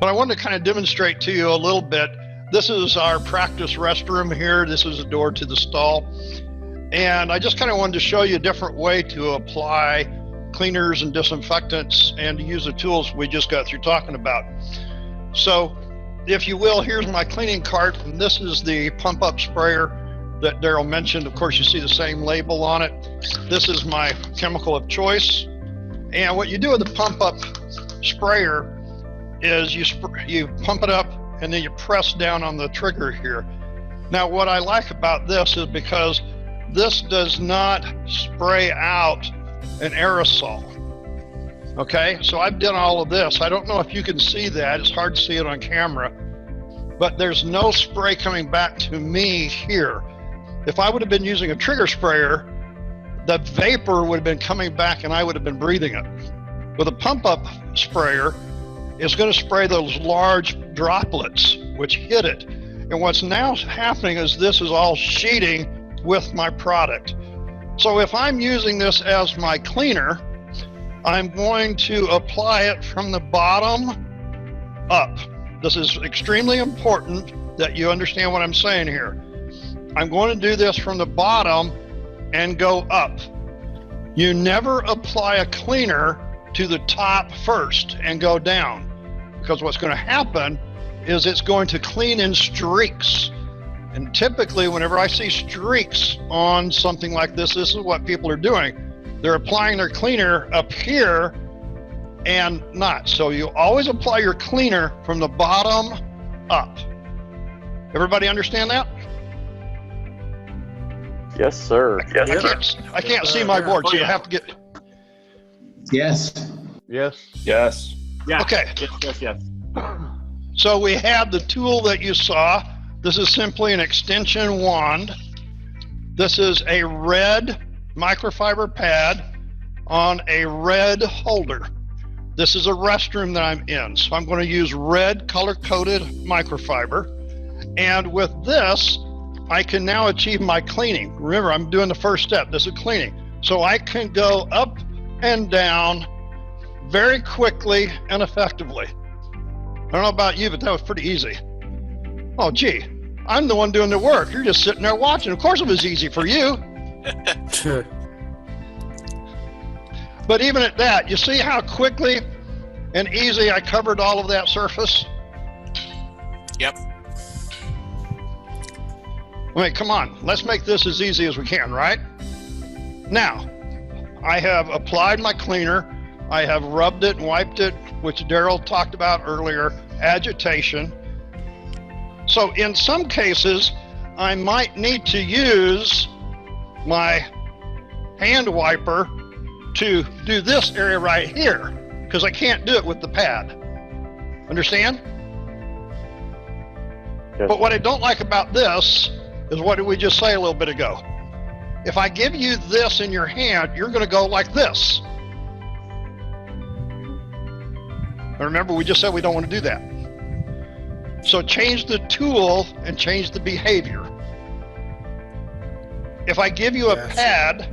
But I wanted to kind of demonstrate to you a little bit. This is our practice restroom here. This is a door to the stall. And I just kind of wanted to show you a different way to apply cleaners and disinfectants and to use the tools we just got through talking about. So if you will, here's my cleaning cart, and this is the pump up sprayer that Daryl mentioned. Of course, you see the same label on it. This is my chemical of choice. And what you do with the pump up sprayer is you pump it up and then you press down on the trigger here. Now, what I like about this is because this does not spray out an aerosol. Okay, so I've done all of this. I don't know if you can see that. It's hard to see it on camera, but there's no spray coming back to me here. If I would have been using a trigger sprayer, the vapor would have been coming back and I would have been breathing it. With a pump up sprayer, it's going to spray those large droplets which hit it. And what's now happening is this is all sheeting with my product. So if I'm using this as my cleaner, I'm going to apply it from the bottom up. This is extremely important that you understand what I'm saying here. I'm going to do this from the bottom and go up. You never apply a cleaner to the top first and go down, because what's going to happen is it's going to clean in streaks. And typically, whenever I see streaks on something like this, this is what people are doing. They're applying their cleaner up here and not. So you always apply your cleaner from the bottom up. Everybody understand that? Yes, sir. Yes, I can't see my board, so you have to get... Yes. Yes. Yes. Yeah. Okay. Yes. So we have the tool that you saw. This is simply an extension wand. This is a red microfiber pad on a red holder. This is a restroom that I'm in, so I'm going to use red color-coded microfiber. And with this, I can now achieve my cleaning. Remember, I'm doing the first step. This is cleaning. So I can go up and down very quickly and effectively. I don't know about you, but that was pretty easy. Oh, gee, I'm the one doing the work. You're just sitting there watching. Of course it was easy for you. But even at that, you see how quickly and easy I covered all of that surface? Yep. I mean, come on, let's make this as easy as we can, right? Now, I have applied my cleaner. I have rubbed it and wiped it, which Daryl talked about earlier, agitation. So in some cases, I might need to use my hand wiper to do this area right here, because I can't do it with the pad. Understand? Yes. But what I don't like about this is, what did we just say a little bit ago? If I give you this in your hand, you're going to go like this. And remember, we just said we don't want to do that. So change the tool and change the behavior. If I give you a pad,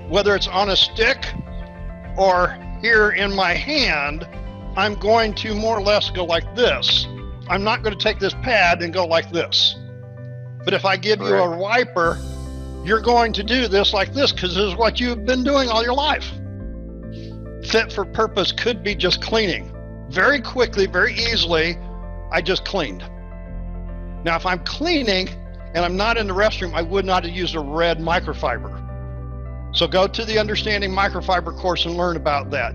whether it's on a stick or here in my hand, I'm going to more or less go like this. I'm not going to take this pad and go like this. But if I give you a wiper, you're going to do this like this, because this is what you've been doing all your life. Fit for purpose could be just cleaning. Very quickly, very easily, I just cleaned. Now, if I'm cleaning and I'm not in the restroom, I would not have used a red microfiber. So go to the Understanding Microfiber course and learn about that.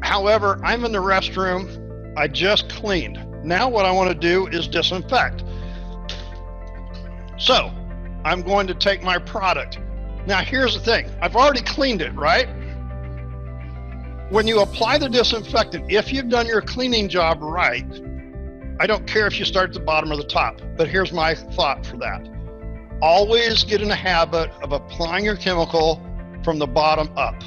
However, I'm in the restroom, I just cleaned. Now what I want to do is disinfect. So I'm going to take my product. Now here's the thing, I've already cleaned it, right? When you apply the disinfectant, if you've done your cleaning job right, I don't care if you start at the bottom or the top, but here's my thought for that. Always get in the habit of applying your chemical from the bottom up.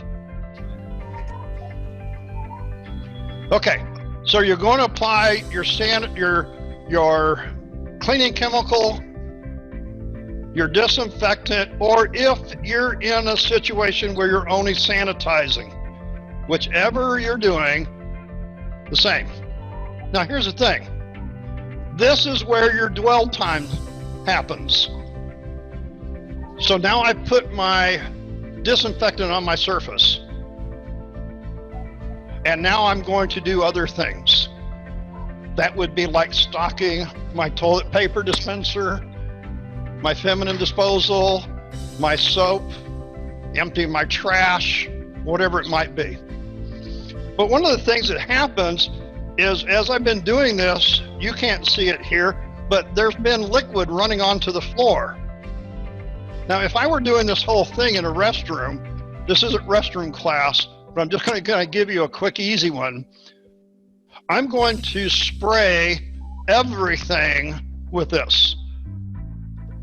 Okay, so you're going to apply your cleaning chemical, your disinfectant, or if you're in a situation where you're only sanitizing, whichever you're doing, the same. Now here's the thing. This is where your dwell time happens. So now I put my disinfectant on my surface. And now I'm going to do other things. That would be like stocking my toilet paper dispenser, my feminine disposal, my soap, emptying my trash, whatever it might be. But one of the things that happens is, as I've been doing this, you can't see it here, but there's been liquid running onto the floor. Now, if I were doing this whole thing in a restroom, this isn't restroom class, but I'm just going to give you a quick, easy one. I'm going to spray everything with this.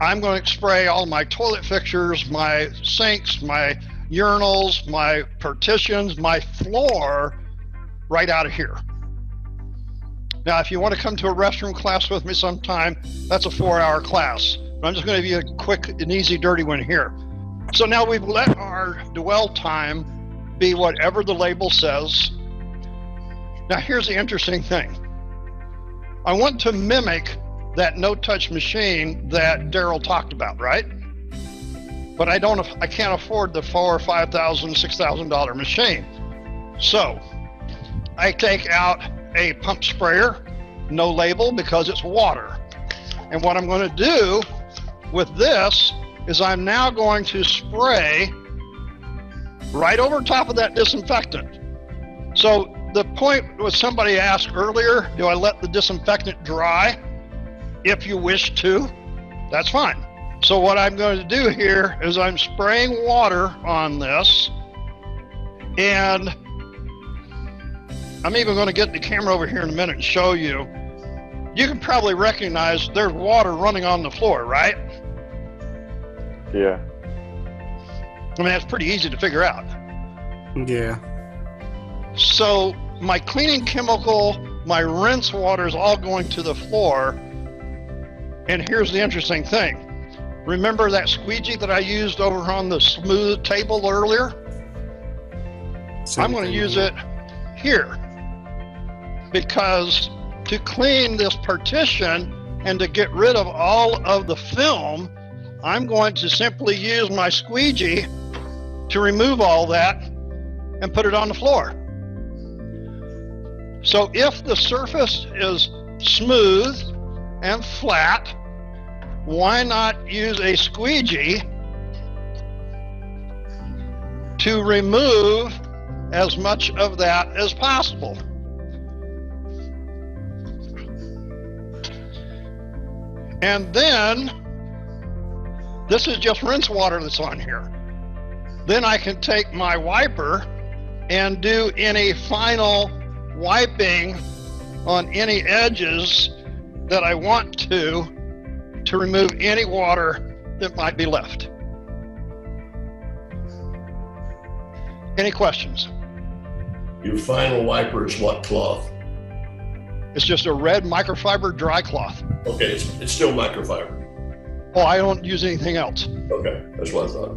I'm going to spray all my toilet fixtures, my sinks, my urinals, my partitions, my floor right out of here. Now, if you want to come to a restroom class with me sometime, that's a 4-hour class. But I'm just going to give you a quick and easy, dirty one here. So now we've let our dwell time be whatever the label says. Now, here's the interesting thing. I want to mimic that no-touch machine that Daryl talked about, right? But I can't afford the $4,000 or $5,000, $6,000 machine. So I take out a pump sprayer, no label because it's water. And what I'm going to do with this is I'm now going to spray right over top of that disinfectant. So the point was, somebody asked earlier, do I let the disinfectant dry? If you wish to, that's fine. So what I'm going to do here is I'm spraying water on this, and I'm even going to get the camera over here in a minute and show you. You can probably recognize there's water running on the floor, right? Yeah. I mean, that's pretty easy to figure out. Yeah. So my cleaning chemical, my rinse water is all going to the floor. And here's the interesting thing. Remember that squeegee that I used over on the smooth table earlier? I'm going to use it here, because to clean this partition and to get rid of all of the film, I'm going to simply use my squeegee to remove all that and put it on the floor. So if the surface is smooth and flat, why not use a squeegee to remove as much of that as possible? And then, this is just rinse water that's on here. Then I can take my wiper and do any final wiping on any edges that I want to remove any water that might be left. Any questions? Your final wiper is what cloth? It's just a red microfiber dry cloth. Okay, it's still microfiber. Oh, I don't use anything else. Okay, that's what I thought.